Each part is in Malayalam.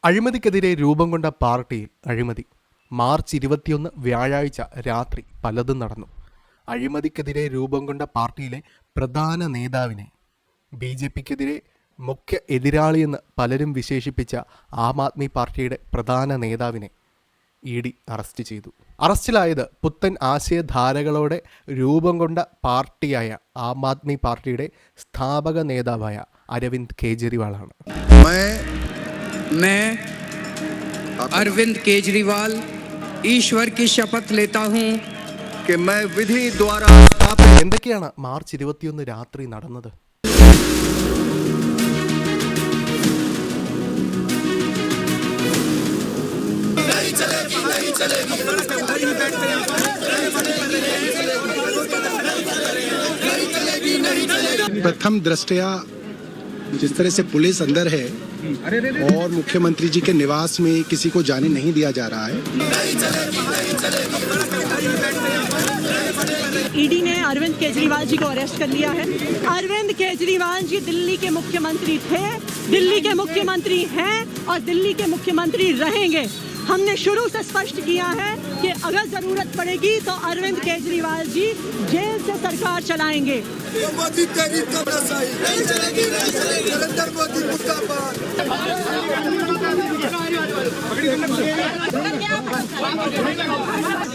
അഴിമതിക്കെതിരെ രൂപം കൊണ്ട പാർട്ടിയിൽ അഴിമതി. മാർച്ച് 21 വ്യാഴാഴ്ച രാത്രി പലതും നടന്നു. അഴിമതിക്കെതിരെ രൂപം കൊണ്ട പാർട്ടിയിലെ പ്രധാന നേതാവിനെ, BJPക്കെതിരെ മുഖ്യ എതിരാളിയെന്ന് പലരും വിശേഷിപ്പിച്ച ആം ആദ്മി പാർട്ടിയുടെ പ്രധാന നേതാവിനെ ED അറസ്റ്റ് ചെയ്തു. അറസ്റ്റിലായത് പുത്തൻ ആശയധാരകളോടെ രൂപം കൊണ്ട പാർട്ടിയായ ആം ആദ്മി പാർട്ടിയുടെ സ്ഥാപക നേതാവായ അരവിന്ദ് കെജ്രിവാളാണ്. मैं अरविंद केजरीवाल ईश्वर की शपथ लेता हूं कि मैं विधि द्वारा എന്തൊക്കെയാണ് മാർച്ച് 21 രാത്രി നടന്നത്? प्रथम दृष्टया जिस तरह से पुलिस अंदर है और मुख्यमंत्री जी के निवास में किसी को जाने नहीं दिया जा रहा है। ईडी ने अरविंद केजरीवाल जी को अरेस्ट कर लिया है। अरविंद केजरीवाल जी दिल्ली के मुख्यमंत्री थे, दिल्ली के मुख्यमंत्री हैं और दिल्ली के मुख्यमंत्री रहेंगे। हमने शुरू से स्पष्ट किया है कि अगर जरूरत पड़ेगी तो अरविंद केजरीवाल जी जेल से सरकार चलाएंगे। मोदी तेरी तानाशाही नहीं चलेगी, नहीं चलेगी। नरेंद्र मोदी मुर्दाबाद।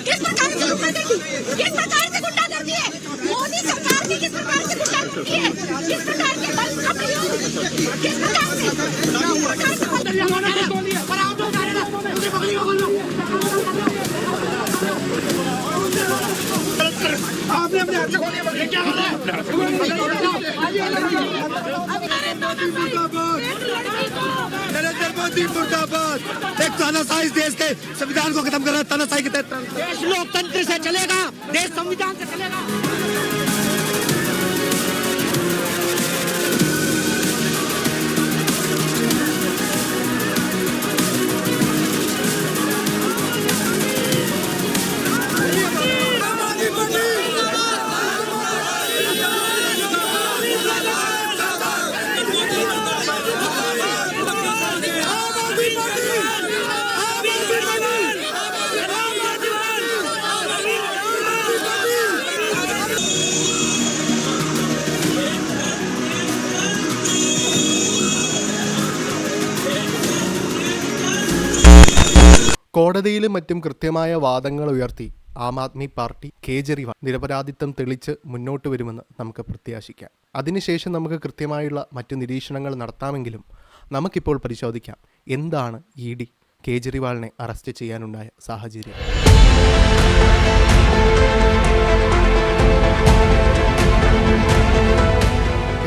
किस प्रकार से गुंडागर्दी, किस प्रकार से गुंडागर्दी है? मोदी सरकार की किस प्रकार से गुंडागर्दी है? किस प्रकार के बल का प्रयोग, किस प्रकार से आपने अपने हाथ से खोलिए, क्या कर रहे हैं? नरेंद्र मोदी मुर्दाबाद। एक तानाशाही देश के संविधान को खत्म कर रहा है। तानाशाही के तहत देश लोकतंत्र से चलेगा, देश संविधान से चलेगा। കോടതിയിലും മറ്റും കൃത്യമായ വാദങ്ങൾ ഉയർത്തി ആം ആദ്മി പാർട്ടി കേജ്രിവാൾ നിരപരാധിത്വം തെളിച്ച് മുന്നോട്ട് വരുമെന്ന് നമുക്ക് പ്രത്യാശിക്കാം. അതിനുശേഷം നമുക്ക് കൃത്യമായുള്ള മറ്റു നിരീക്ഷണങ്ങൾ നടത്താമെങ്കിലും നമുക്കിപ്പോൾ പരിശോധിക്കാം എന്താണ് ED കേജ്രിവാളിനെ അറസ്റ്റ് ചെയ്യാനുണ്ടായ സാഹചര്യം.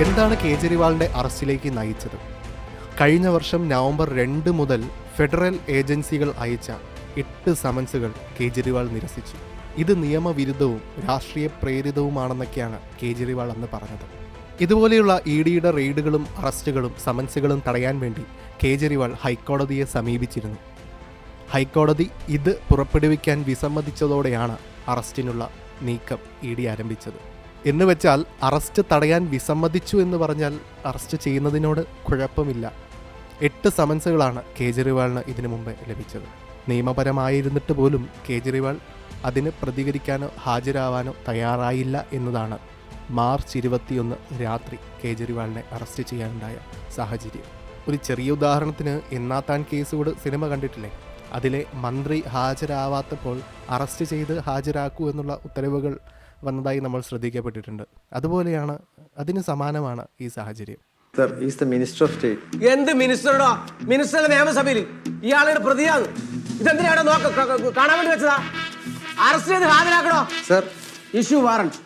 എന്താണ് കേജ്രിവാളിൻ്റെ അറസ്റ്റിലേക്ക് നയിച്ചത്? കഴിഞ്ഞ വർഷം നവംബർ 2 മുതൽ ഫെഡറൽ ഏജൻസികൾ അയച്ച 8 സമൻസുകൾ കേജ്രിവാൾ നിരസിച്ചു. ഇത് നിയമവിരുദ്ധവും രാഷ്ട്രീയ പ്രേരിതവുമാണെന്നൊക്കെയാണ് കേജ്രിവാൾ അന്ന് പറഞ്ഞത്. ഇതുപോലെയുള്ള EDയുടെ റെയ്ഡുകളും അറസ്റ്റുകളും സമൻസുകളും തടയാൻ വേണ്ടി കേജ്രിവാൾ ഹൈക്കോടതിയെ സമീപിച്ചിരുന്നു. ഹൈക്കോടതി ഇത് പുറപ്പെടുവിക്കാൻ വിസമ്മതിച്ചതോടെയാണ് അറസ്റ്റിനുള്ള നീക്കം ED ആരംഭിച്ചത്. എന്ന് വെച്ചാൽ അറസ്റ്റ് തടയാൻ വിസമ്മതിച്ചു എന്ന് പറഞ്ഞാൽ അറസ്റ്റ് ചെയ്യുന്നതിനോട് കുഴപ്പമില്ല. 8 സമൻസുകളാണ് കേജ്രിവാളിന് ഇതിനു മുമ്പ് ലഭിച്ചത്. നിയമപരമായിരുന്നിട്ട് പോലും കേജ്രിവാൾ അതിന് പ്രതികരിക്കാനോ ഹാജരാവാനോ തയ്യാറായില്ല എന്നതാണ് മാർച്ച് 21 രാത്രി കേജ്രിവാളിനെ അറസ്റ്റ് ചെയ്യാനുണ്ടായ സാഹചര്യം. ഒരു ചെറിയ ഉദാഹരണത്തിന് എന്നാത്താൻ കേസുകൂട് സിനിമ കണ്ടിട്ടില്ലേ? അതിലെ മന്ത്രി ഹാജരാവാത്തപ്പോൾ അറസ്റ്റ് ചെയ്ത് ഹാജരാക്കൂ എന്നുള്ള ഉത്തരവുകൾ വന്നതായി നമ്മൾ ശ്രദ്ധിക്കപ്പെട്ടിട്ടുണ്ട്. അതുപോലെയാണ്, അതിന് സമാനമാണ് ഈ സാഹചര്യം. എന്ത് മിനിസ്റ്ററോ? മിനിസ്റ്ററുടെ നിയമസഭയിൽ ഇയാളുടെ പ്രതിയാണ്. ഇതെന്തിനാണ് കാണാൻ വേണ്ടി വെച്ചതാ? അറസ്റ്റ് ചെയ്ത് ഹാജരാക്കണോ sir? Issue warrant.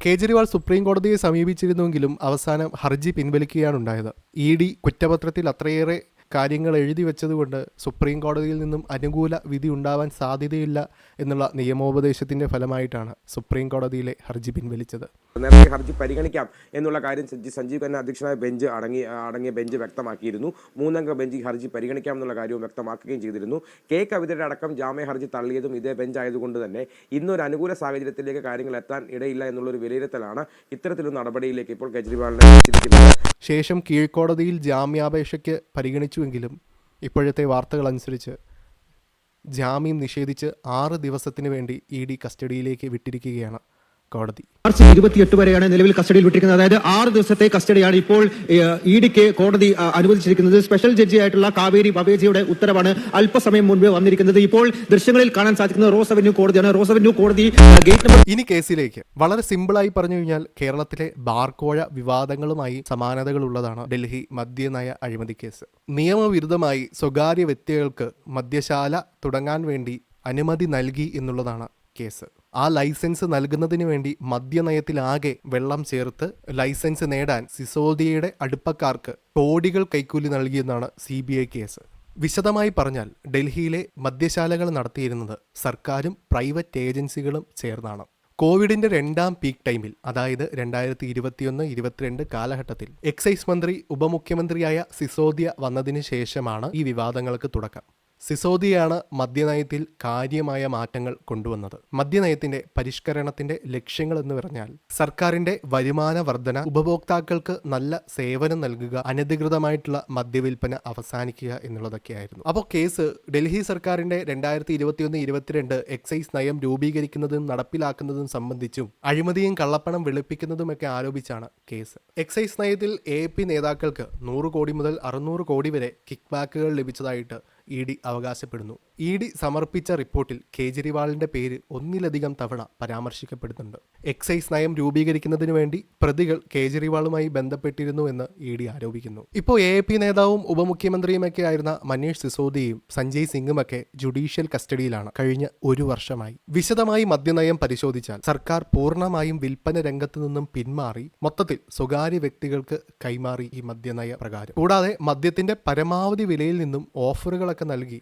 Kejriwal supreme കോടതിയെ സമീപിച്ചിരുന്നുവെങ്കിലും അവസാനം ഹർജി പിൻവലിക്കുകയാണുണ്ടായത്. ED കുറ്റപത്രത്തിൽ അത്രയേറെ കാര്യങ്ങൾ എഴുതി വെച്ചതുകൊണ്ട് സുപ്രീം കോടതിയിൽ നിന്നും അനുകൂല വിധി ഉണ്ടാവാൻ സാധ്യതയില്ല എന്നുള്ള നിയമോപദേശത്തിൻ്റെ ഫലമായിട്ടാണ് സുപ്രീം കോടതിയിലെ ഹർജി പിൻവലിച്ചത്. നേരത്തെ ഹർജി പരിഗണിക്കാം എന്നുള്ള കാര്യം സഞ്ജീവ് ഖന്ന അധ്യക്ഷനായ ബെഞ്ച് അടങ്ങിയ ബെഞ്ച് വ്യക്തമാക്കിയിരുന്നു. 3 അംഗ ബെഞ്ച് ഹർജി പരിഗണിക്കാം എന്നുള്ള കാര്യവും വ്യക്തമാക്കുകയും ചെയ്തിരുന്നു. കവിതയുടെ അടക്കം ജാമ്യ ഹർജി തള്ളിയതും ഇതേ ബെഞ്ച് ആയതുകൊണ്ട് തന്നെ ഇന്നൊരു അനുകൂല സാഹചര്യത്തിലേക്ക് കാര്യങ്ങൾ എത്താൻ ഇടയില്ല എന്നുള്ളൊരു വിലയിരുത്തലാണ് ഇത്തരത്തിലൊരു നടപടിയിലേക്ക് ഇപ്പോൾ കേജ്രിവാളിനെ വെച്ചിരിക്കുന്നത്. ശേഷം കീഴ്ക്കോടതിയിൽ ജാമ്യാപേക്ഷയ്ക്ക് പരിഗണിച്ചുവെങ്കിലും ഇപ്പോഴത്തെ വാർത്തകളനുസരിച്ച് ജാമ്യം നിഷേധിച്ച് 6 ദിവസത്തിന് വേണ്ടി ED കസ്റ്റഡിയിലേക്ക് വിട്ടിരിക്കുകയാണ് കോടതി. മാർച്ച് 28 വരെയാണ് നിലവിൽ കസ്റ്റഡിയിൽ വിട്ടിരിക്കുന്നത്. അതായത് 6 ദിവസത്തെ കസ്റ്റഡിയാണ് ഇപ്പോൾ EDക്ക് കോടതി അനുവദിച്ചിരിക്കുന്നത്. സ്പെഷ്യൽ ജഡ്ജിയായിട്ടുള്ള കാവേരി ബവേജിയുടെ ഉത്തരവാണ് അല്പസമയം മുൻപ് വന്നിരിക്കുന്നത്. ഇപ്പോൾ ദൃശ്യങ്ങളിൽ കാണാൻ സാധിക്കുന്നത് റോസ് അവന്യൂ കോടതിയാണ്. റോസ് അവന്യൂ കോടതി ഗേറ്റ് നമ്പർ. ഇനി കേസിലേക്ക്. വളരെ സിമ്പിളായി പറഞ്ഞു കഴിഞ്ഞാൽ കേരളത്തിലെ ബാർക്കോഴ വിവാദങ്ങളുമായി സമാനതകളുള്ളതാണ് ഡൽഹി മദ്യനയ അഴിമതി കേസ്. നിയമവിരുദ്ധമായി സ്വകാര്യ വ്യക്തികൾക്ക് മദ്യശാല തുടങ്ങാൻ വേണ്ടി അനുമതി നൽകി എന്നുള്ളതാണ് കേസ്. ആ ലൈസൻസ് നൽകുന്നതിന് വേണ്ടി മദ്യനയത്തിലാകെ വെള്ളം ചേർത്ത് ലൈസൻസ് നേടാൻ സിസോദിയയുടെ അടുപ്പക്കാർക്ക് കോടികൾ കൈക്കൂലി നൽകിയെന്നാണ് CBI കേസ്. വിശദമായി പറഞ്ഞാൽ ഡൽഹിയിലെ മദ്യശാലകൾ നടത്തിയിരുന്നത് സർക്കാരും പ്രൈവറ്റ് ഏജൻസികളും ചേർന്നാണ്. കോവിഡിന്റെ 2ാം പീക്ക് ടൈമിൽ, അതായത് 2021-22 കാലഘട്ടത്തിൽ എക്സൈസ് മന്ത്രി ഉപമുഖ്യമന്ത്രിയായ സിസോദിയ വന്നതിന് ശേഷമാണ് ഈ വിവാദങ്ങൾക്ക് തുടക്കം. സിസോദിയാണ് മദ്യനയത്തിൽ കാര്യമായ മാറ്റങ്ങൾ കൊണ്ടുവന്നത്. മദ്യനയത്തിന്റെ പരിഷ്കരണത്തിന്റെ ലക്ഷ്യങ്ങൾ എന്ന് പറഞ്ഞാൽ സർക്കാരിന്റെ വരുമാന വർധന, ഉപഭോക്താക്കൾക്ക് നല്ല സേവനം നൽകുക, അനധികൃതമായിട്ടുള്ള മദ്യവിൽപ്പന അവസാനിക്കുക എന്നുള്ളതൊക്കെയായിരുന്നു. അപ്പോൾ കേസ് ഡൽഹി സർക്കാരിന്റെ 2021-22 എക്സൈസ് നയം രൂപീകരിക്കുന്നതും നടപ്പിലാക്കുന്നതും സംബന്ധിച്ചും അഴിമതിയും കള്ളപ്പണം വെളുപ്പിക്കുന്നതുമൊക്കെ ആരോപിച്ചാണ് കേസ്. എക്സൈസ് നയത്തിൽ AAP നേതാക്കൾക്ക് 100 കോടി മുതൽ 600 കോടി വരെ കിക്ക് ബാക്കുകൾ ലഭിച്ചതായിട്ട് ED അവകാശപ്പെടുന്നു. ED സമർപ്പിച്ച റിപ്പോർട്ടിൽ കേജ്രിവാളിന്റെ പേര് ഒന്നിലധികം തവണ പരാമർശിക്കപ്പെടുന്നുണ്ട്. എക്സൈസ് നയം രൂപീകരിക്കുന്നതിന് വേണ്ടി പ്രതികൾ കേജ്രിവാളുമായി ബന്ധപ്പെട്ടിരുന്നു എന്ന് ED ആരോപിക്കുന്നു. ഇപ്പോൾ AAP നേതാവും ഉപമുഖ്യമന്ത്രിയുമൊക്കെ ആയിരുന്ന മനീഷ് സിസോദിയയും സഞ്ജയ് സിംഗുമൊക്കെ ജുഡീഷ്യൽ കസ്റ്റഡിയിലാണ് കഴിഞ്ഞ 1 വർഷമായി. വിശദമായി മദ്യനയം പരിശോധിച്ചാൽ സർക്കാർ പൂർണ്ണമായും വിൽപ്പന രംഗത്ത് നിന്നും പിന്മാറി മൊത്തത്തിൽ സ്വകാര്യ വ്യക്തികൾക്ക് കൈമാറി ഈ മദ്യനയ പ്രകാരം. കൂടാതെ മദ്യത്തിന്റെ പരമാവധി വിലയിൽ നിന്നും ഓഫറുകളൊക്കെ നൽകി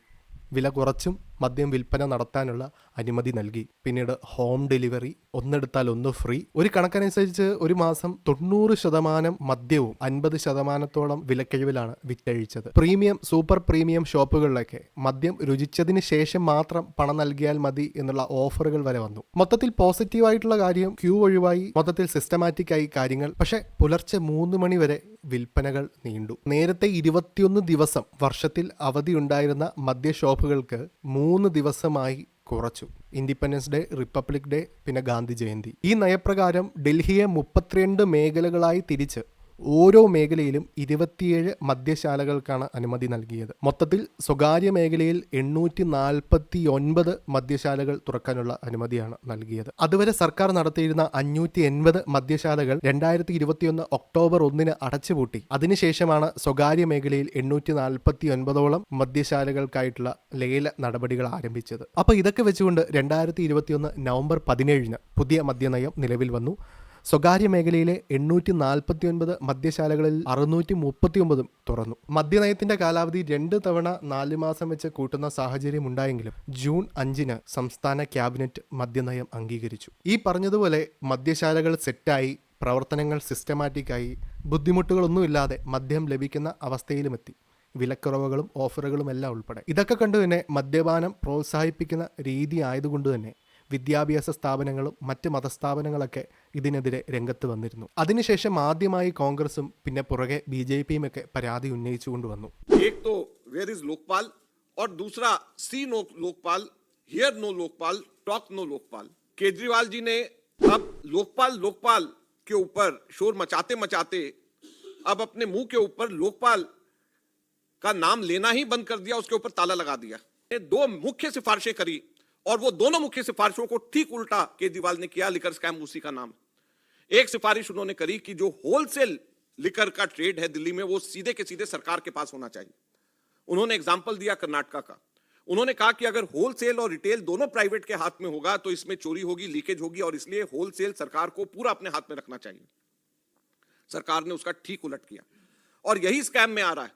വില കുറച്ചും മദ്യം വിൽപ്പന നടത്താനുള്ള അനുമതി നൽകി. പിന്നീട് ഹോം ഡെലിവറി, ഒന്നെടുത്താൽ ഒന്ന് ഫ്രീ. ഒരു കണക്കനുസരിച്ച് ഒരു മാസം 90% മദ്യവും 50%-ഓളം വിലക്കിഴിവിലാണ് വിറ്റഴിച്ചത്. പ്രീമിയം, സൂപ്പർ പ്രീമിയം ഷോപ്പുകളിലൊക്കെ മദ്യം രുചിച്ചതിന് ശേഷം മാത്രം പണം നൽകിയാൽ മതി എന്നുള്ള ഓഫറുകൾ വരെ വന്നു. മൊത്തത്തിൽ പോസിറ്റീവായിട്ടുള്ള കാര്യം, ക്യൂ ഒഴിവായി, മൊത്തത്തിൽ സിസ്റ്റമാറ്റിക് ആയി കാര്യങ്ങൾ. പക്ഷേ പുലർച്ചെ 3 മണി വരെ വിൽപ്പനകൾ നീണ്ടു. നേരത്തെ 21 ദിവസം വർഷത്തിൽ അവധി ഉണ്ടായിരുന്ന മദ്യ ഷോപ്പുകൾക്ക് 3 ദിവസമായി കുറച്ചു. ഇൻഡിപെൻഡൻസ് ഡേ, റിപ്പബ്ലിക് ഡേ, പിന്നെ ഗാന്ധി ജയന്തി. ഈ നയപ്രകാരം ഡൽഹിയെ 32 മേഖലകളായി തിരിച്ച് ഓരോ മേഖലയിലും 27 മദ്യശാലകൾക്കാണ് അനുമതി നൽകിയത്. മൊത്തത്തിൽ സ്വകാര്യ മേഖലയിൽ 849 മദ്യശാലകൾ തുറക്കാനുള്ള അനുമതിയാണ് നൽകിയത്. അതുവരെ സർക്കാർ നടത്തിയിരുന്ന 580 മദ്യശാലകൾ 2021 ഒക്ടോബർ 1 അടച്ചുപൂട്ടി. അതിനുശേഷമാണ് സ്വകാര്യ മേഖലയിൽ 849ഓളം മദ്യശാലകൾക്കായിട്ടുള്ള ലേല നടപടികൾ ആരംഭിച്ചത്. അപ്പോൾ ഇതൊക്കെ വെച്ചുകൊണ്ട് 2021 നവംബർ 17 പുതിയ മദ്യനയം നിലവിൽ വന്നു. സ്വകാര്യ മേഖലയിലെ 849 മദ്യശാലകളിൽ 639 തുറന്നു. മദ്യനയത്തിന്റെ കാലാവധി 2 തവണ 4 മാസം വെച്ച് കൂട്ടുന്ന സാഹചര്യം ഉണ്ടായെങ്കിലും ജൂൺ 5 സംസ്ഥാന ക്യാബിനറ്റ് മദ്യനയം അംഗീകരിച്ചു. ഈ പറഞ്ഞതുപോലെ മദ്യശാലകൾ സെറ്റായി, പ്രവർത്തനങ്ങൾ സിസ്റ്റമാറ്റിക്കായി, ബുദ്ധിമുട്ടുകളൊന്നുമില്ലാതെ മദ്യം ലഭിക്കുന്ന അവസ്ഥയിലുമെത്തി. വിലക്കുറവുകളും ഓഫറുകളും എല്ലാം ഉൾപ്പെടെ. ഇതൊക്കെ കണ്ടു തന്നെ മദ്യപാനം പ്രോത്സാഹിപ്പിക്കുന്ന രീതി ആയതുകൊണ്ട് തന്നെ വിദ്യാഭ്യാസ സ്ഥാപനങ്ങളും മറ്റ് മതസ്ഥാപനങ്ങളൊക്കെ ഇതിനെതിരെ രംഗത്ത് വന്നിരുന്നു. അതിനുശേഷം ആദ്യമായി കോൺഗ്രസും പിന്നെ പുറകെ BJPയും ഒക്കെ പരാതി ഉന്നയിച്ചുകൊണ്ടുവന്നു. एक तो वेयर इज लोकपाल और दूसरा see no Lokpal, hear no Lokpal, talk no Lokpal. Kejriwal ji ने अब लोकपाल के ऊपर शोर मचाते मचाते अब अपने मुंह के ऊपर लोकपाल का नाम लेना ही बंद कर दिया, उसके ऊपर ताला लगा दिया. 2 मुख्य सिफारिशें करी और वो दोनों मुख्य सिफारिशों को ठीक उल्टा केजरीवाल ने किया. लिकर स्कैम उसी का नाम. एक सिफारिश उन्होंने करी कि जो होलसेल लिकर का ट्रेड है दिल्ली में वो सीधे के सीधे सरकार के पास होना चाहिए. उन्होंने एग्जाम्पल दिया कर्नाटका का. उन्होंने कहा कि अगर होलसेल और रिटेल दोनों प्राइवेट के हाथ में होगा तो इसमें चोरी होगी, लीकेज होगी, और इसलिए होलसेल सरकार को पूरा अपने हाथ में रखना चाहिए. सरकार ने उसका ठीक उलट किया और यही स्कैम में आ रहा है.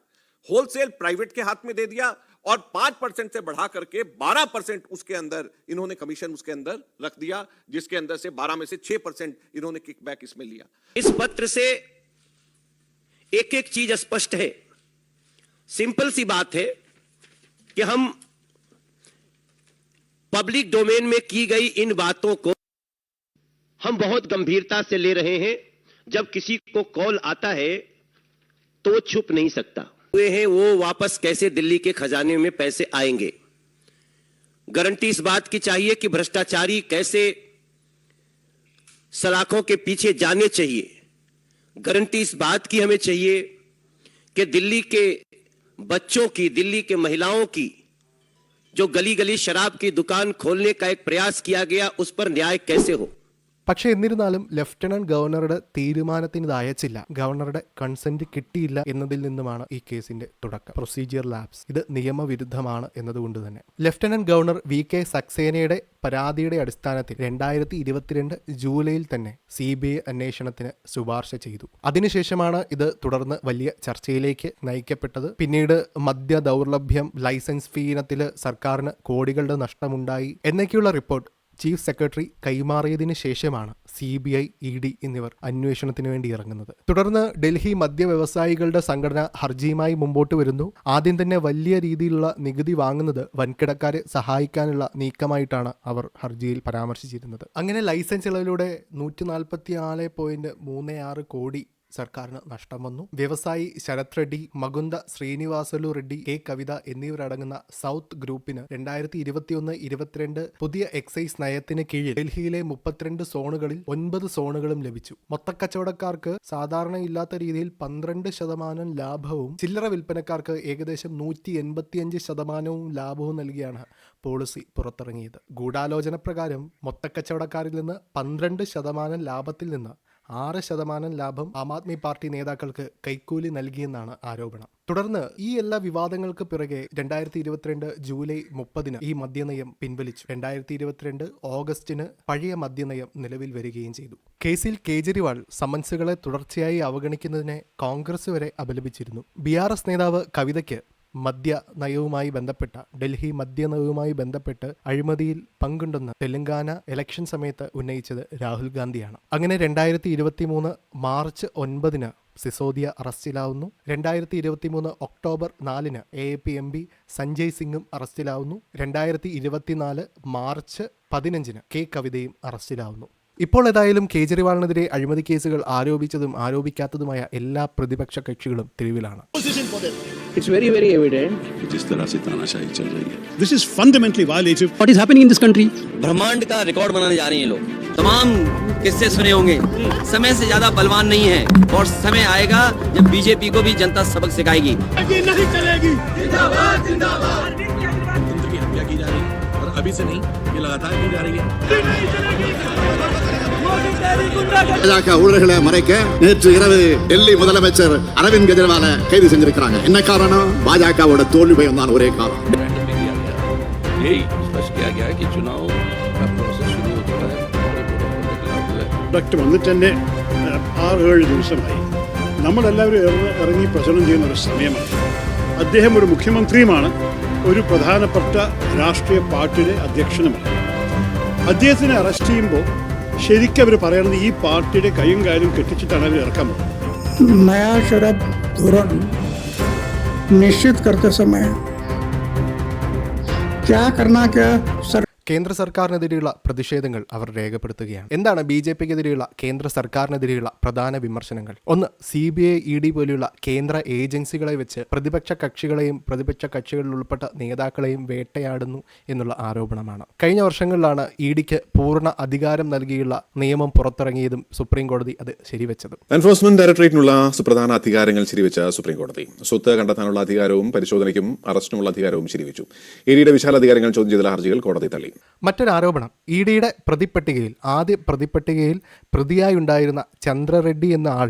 होलसेल प्राइवेट के हाथ में दे दिया और 5% से बढ़ा करके 12% उसके अंदर इन्होंने कमीशन उसके अंदर रख दिया, जिसके अंदर से 12 में से 6% इन्होंने किकबैक इसमें लिया. इस पत्र से एक एक चीज स्पष्ट है. सिंपल सी बात है कि हम पब्लिक डोमेन में की गई इन बातों को हम बहुत गंभीरता से ले रहे हैं. जब किसी को कॉल आता है तो वो छुप नहीं सकता. हुए हैं वो वापस कैसे दिल्ली के खजाने में पैसे आएंगे। गारंटी इस बात की चाहिए कि भ्रष्टाचारी कैसे सलाखों के पीछे जाने चाहिए। गारंटी इस बात की हमें चाहिए कि दिल्ली के बच्चों की, दिल्ली के महिलाओं की जो गली गली शराब की दुकान खोलने का एक प्रयास किया गया, उस पर न्याय कैसे हो। പക്ഷേ എന്നിരുന്നാലും ലഫ്റ്റനന്റ് ഗവർണറുടെ തീരുമാനത്തിന് ഇത് അയച്ചില്ല, ഗവർണറുടെ കൺസെന്റ് കിട്ടിയില്ല എന്നതിൽ നിന്നുമാണ് ഈ കേസിന്റെ തുടക്കം. പ്രൊസീജിയർ ലാപ്സ്, ഇത് നിയമവിരുദ്ധമാണ് എന്നതുകൊണ്ട് തന്നെ ലഫ്റ്റനന്റ് ഗവർണർ VK സക്സേനയുടെ പരാതിയുടെ അടിസ്ഥാനത്തിൽ 2022 ജൂലൈയിൽ തന്നെ CBI അന്വേഷണത്തിന് ശുപാർശ ചെയ്തു. അതിനുശേഷമാണ് ഇത് തുടർന്ന് വലിയ ചർച്ചയിലേക്ക് നയിക്കപ്പെട്ടത്. പിന്നീട് മദ്യ ദൗർലഭ്യം, ലൈസൻസ് ഫീ ഇനത്തിൽ സർക്കാരിന് കോടികളുടെ നഷ്ടമുണ്ടായി എന്നൊക്കെയുള്ള റിപ്പോർട്ട് ചീഫ് സെക്രട്ടറി കൈമാറിയതിന് ശേഷമാണ് CBI, ED എന്നിവർ അന്വേഷണത്തിന് വേണ്ടി ഇറങ്ങുന്നത്. തുടർന്ന് ഡൽഹി മദ്യ വ്യവസായികളുടെ സംഘടന ഹർജിയുമായി മുമ്പോട്ട് വരുന്നു. ആദ്യം തന്നെ വലിയ രീതിയിലുള്ള നികുതി വാങ്ങുന്നത് വൻകിടക്കാരെ സഹായിക്കാനുള്ള നീക്കമായിട്ടാണ് അവർ ഹർജിയിൽ പരാമർശിച്ചിരുന്നത്. അങ്ങനെ ലൈസൻസ് ഇളവിലൂടെ 144.36 കോടി സർക്കാരിന് നഷ്ടം വന്നു. വ്യവസായി ശരത് റെഡ്ഡി, മകുന്ദ ശ്രീനിവാസലു റെഡ്ഡി, K കവിത എന്നിവരടങ്ങുന്ന സൗത്ത് ഗ്രൂപ്പിന് 2021-22 പുതിയ എക്സൈസ് നയത്തിന് കീഴിൽ ഡൽഹിയിലെ 32 സോണുകളിൽ 9 സോണുകളും ലഭിച്ചു. മൊത്തക്കച്ചവടക്കാർക്ക് സാധാരണയില്ലാത്ത രീതിയിൽ 12% ലാഭവും ചില്ലറ വിൽപ്പനക്കാർക്ക് ഏകദേശം 185% ലാഭവും നൽകിയാണ് പോളിസി പുറത്തിറങ്ങിയത്. ഗൂഢാലോചന പ്രകാരം മൊത്തക്കച്ചവടക്കാരിൽ നിന്ന് 12% ലാഭത്തിൽ നിന്ന് 6% ലാഭം ആം ആദ്മി പാർട്ടി നേതാക്കൾക്ക് കൈക്കൂലി നൽകിയെന്നാണ് ആരോപണം. തുടർന്ന് ഈ എല്ലാ വിവാദങ്ങൾക്ക് പിറകെ 2022 ജൂലൈ 30 ഈ മദ്യനയം പിൻവലിച്ചു. 2022 ഓഗസ്റ്റിന് പഴയ മദ്യനയം നിലവിൽ വരികയും ചെയ്തു. കേസിൽ കേജ്രിവാൾ സമൻസുകളെ തുടർച്ചയായി അവഗണിക്കുന്നതിനെ കോൺഗ്രസ് വരെ അപലപിച്ചിരുന്നു. BRS നേതാവ് കവിതയ്ക്ക് മദ്യനയവുമായി ബന്ധപ്പെട്ട ഡൽഹി മദ്യനയവുമായി ബന്ധപ്പെട്ട് അഴിമതിയിൽ പങ്കുണ്ടെന്ന് തെലങ്കാന ഇലക്ഷൻ സമയത്ത് ഉന്നയിച്ചത് രാഹുൽ ഗാന്ധിയാണ്. അങ്ങനെ 2023 മാർച്ച് 9 സിസോദിയ അറസ്റ്റിലാവുന്നു. 2023 ഒക്ടോബർ 4 AAP MP സഞ്ജയ് സിംഗും അറസ്റ്റിലാവുന്നു. 2024 മാർച്ച് 15 K കവിതയും അറസ്റ്റിലാവുന്നു. ഇപ്പോൾ ഏതായാലും കേജ്രിവാളിനെതിരെ അഴിമതി കേസുകൾ ആരോപിച്ചതും ആരോപിക്കാത്തതുമായ എല്ലാ പ്രതിപക്ഷ കക്ഷികളും തെരുവിലാണ്. It's very, very evident. जिस तरह से तानाशाही चल रही है, this is fundamentally violative. What is happening in this country? ब्रह्मांड का रिकॉर्ड बनाने जा रहे हैं लोग। तमाम किस्से सुने होंगे। समय से ज्यादा बलवान नहीं है और समय आएगा जब बीजेपी को भी जनता सबक सिखाएगी। नहीं चलेगी। जिंदाबाद जिंदाबाद। तंत्र की हत्या की जा रही है और अभी से नहीं, ये लगातार की जा रही है। ஊழல்களை மறைக்க நேற்று இரவு டெல்லி முதலமைச்சர் அரவிந்த் கெஜ்ரிவாலை கைது செஞ்சிருக்கிறாங்க. என்ன காரணம்? பாஜகவோட தோல்வி பயம் தான் ஒரே காரணம். പ്രൊഡക്റ്റ് വന്നിട്ട് തന്നെ 6-7 ദിവസമായി. നമ്മളെല്ലാവരും ഇറങ്ങി പ്രചരണം ചെയ്യുന്ന ഒരു സമയമാണ്. അദ്ദേഹം ഒരു മുഖ്യമന്ത്രിയുമാണ്, ഒരു പ്രധാനപ്പെട്ട രാഷ്ട്രീയ പാർട്ടിയുടെ അധ്യക്ഷനുമാണ്. അദ്ദേഹത്തിനെ അറസ്റ്റ് ചെയ്യുമ്പോൾ ശരിക്കും അവർ പറയുന്നത് ഈ പാർട്ടിയുടെ കൈയും കാലും കെട്ടിച്ചിട്ടാണ് അവർ ഇറക്കാൻ പോകുന്നത്. नया शराब धोरण निश्चित करते समय क्या करना, क्या കേന്ദ്ര സർക്കാരിനെതിരെയുള്ള പ്രതിഷേധങ്ങൾ അവർ രേഖപ്പെടുത്തുകയാണ്. എന്താണ് BJPക്കെതിരെയുള്ള കേന്ദ്ര സർക്കാരിനെതിരെയുള്ള പ്രധാന വിമർശനങ്ങൾ? ഒന്ന്, CBI, ED പോലെയുള്ള കേന്ദ്ര ഏജൻസികളെ വെച്ച് പ്രതിപക്ഷ കക്ഷികളെയും പ്രതിപക്ഷ കക്ഷികളിൽ ഉൾപ്പെട്ട നേതാക്കളെയും വേട്ടയാടുന്നു എന്നുള്ള ആരോപണമാണ്. കഴിഞ്ഞ വർഷങ്ങളിലാണ് EDക്ക് പൂർണ്ണ അധികാരം നൽകിയുള്ള നിയമം പുറത്തിറങ്ങിയതും സുപ്രീം കോടതി അത് ശരിവെച്ചത്. എൻഫോഴ്സ്മെന്റ് ഡയറക്ടറേറ്റിനുള്ള സുപ്രധാന അധികാരങ്ങൾ ശരിവെച്ച സുപ്രീം കോടതി സ്വത്ത് കണ്ടെത്താനുള്ള അധികാരവും പരിശോധനയ്ക്കും അറസ്റ്റിനുള്ള അധികാരവും ശരിവെച്ചു. EDയുടെ വിശാലാധികാരങ്ങൾ ചോദ്യം ചെയ്ത ഹർജികൾ കോടതി തള്ളി. മറ്റൊരാരോപണം, EDയുടെ ആദ്യ പ്രതിപട്ടികയിൽ പ്രതിയായി ഉണ്ടായിരുന്ന ചന്ദ്ര റെഡ്ഡി എന്ന ആൾ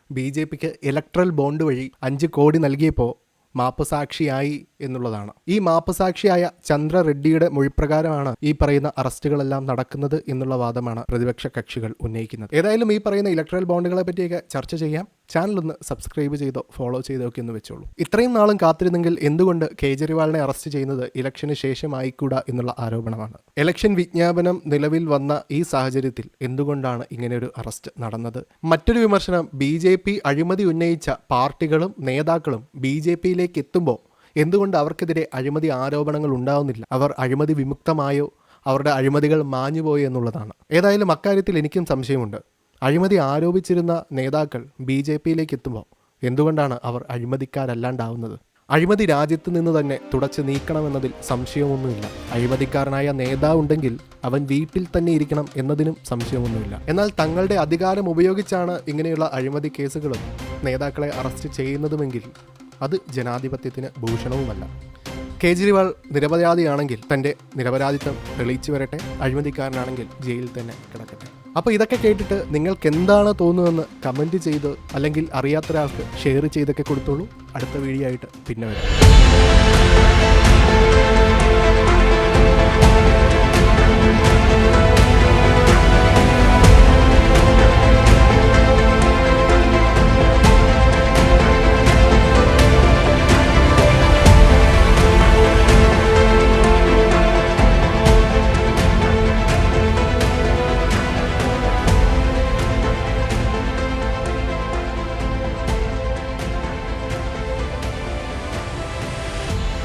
BJPക്ക് ഇലക്ട്രൽ ബോണ്ട് വഴി 5 കോടി നൽകിയപ്പോൾ മാപ്പുസാക്ഷിയായി എന്നുള്ളതാണ്. ഈ മാപ്പുസാക്ഷിയായ ചന്ദ്ര റെഡ്ഡിയുടെ മൊഴിപ്രകാരമാണ് ഈ പറയുന്ന അറസ്റ്റുകളെല്ലാം നടക്കുന്നത് എന്നുള്ള വാദമാണ് പ്രതിപക്ഷ കക്ഷികൾ ഉന്നയിക്കുന്നത്. ഏതായാലും ഈ പറയുന്ന ഇലക്ട്രൽ ബോണ്ടുകളെ പറ്റിയൊക്കെ ചർച്ച ചെയ്യാം. ചാനലൊന്ന് സബ്സ്ക്രൈബ് ചെയ്തോ ഫോളോ ചെയ്തോ ഒക്കെ ഒന്ന് വെച്ചോളൂ. ഇത്രയും നാളും കാത്തിരുന്നെങ്കിൽ എന്തുകൊണ്ട് കേജ്രിവാളിനെ അറസ്റ്റ് ചെയ്യുന്നത് ഇലക്ഷന് ശേഷമായിക്കൂടാ എന്നുള്ള ആരോപണമാണ്. ഇലക്ഷൻ വിജ്ഞാപനം നിലവിൽ വന്ന ഈ സാഹചര്യത്തിൽ എന്തുകൊണ്ടാണ് ഇങ്ങനെയൊരു അറസ്റ്റ് നടന്നത്? മറ്റൊരു വിമർശനം, BJP അഴിമതി ഉന്നയിച്ച പാർട്ടികളും നേതാക്കളും BJPയിലേക്ക് എത്തുമ്പോൾ എന്തുകൊണ്ട് അവർക്കെതിരെ അഴിമതി ആരോപണങ്ങൾ ഉണ്ടാവുന്നില്ല? അവർ അഴിമതി വിമുക്തമായോ, അവരുടെ അഴിമതികൾ മാഞ്ഞുപോയോ എന്നുള്ളതാണ്. ഏതായാലും അക്കാര്യത്തിൽ എനിക്കും സംശയമുണ്ട്. അഴിമതി ആരോപിച്ചിരുന്ന നേതാക്കൾ BJPയിലേക്ക് എത്തുമ്പോൾ എന്തുകൊണ്ടാണ് അവർ അഴിമതിക്കാരല്ലാണ്ടാവുന്നത്? അഴിമതി രാജ്യത്ത് നിന്ന് തന്നെ തുടച്ചു നീക്കണമെന്നതിൽ സംശയമൊന്നുമില്ല. അഴിമതിക്കാരനായ നേതാവുണ്ടെങ്കിൽ അവൻ വീട്ടിൽ തന്നെ ഇരിക്കണം എന്നതിനും സംശയമൊന്നുമില്ല. എന്നാൽ തങ്ങളുടെ അധികാരം ഉപയോഗിച്ചാണ് ഇങ്ങനെയുള്ള അഴിമതി കേസുകളും നേതാക്കളെ അറസ്റ്റ് ചെയ്യുന്നതുമെങ്കിൽ അത് ജനാധിപത്യത്തിന് ഭൂഷണവുമല്ല. കേജ്രിവാൾ നിരപരാധിയാണെങ്കിൽ തൻ്റെ നിരപരാധിത്വം തെളിയിച്ചു വരട്ടെ, അഴിമതിക്കാരനാണെങ്കിൽ ജയിലിൽ തന്നെ കിടക്കട്ടെ. അപ്പോൾ ഇതൊക്കെ കേട്ടിട്ട് നിങ്ങൾക്ക് എന്താണ് തോന്നുന്നതെന്ന് കമൻറ്റ് ചെയ്ത് അല്ലെങ്കിൽ അറിയാത്തൊരാൾക്ക് ഷെയർ ചെയ്തൊക്കെ കൊടുത്തോളൂ. അടുത്ത വീഡിയോ ആയിട്ട് പിന്നെ വരാം.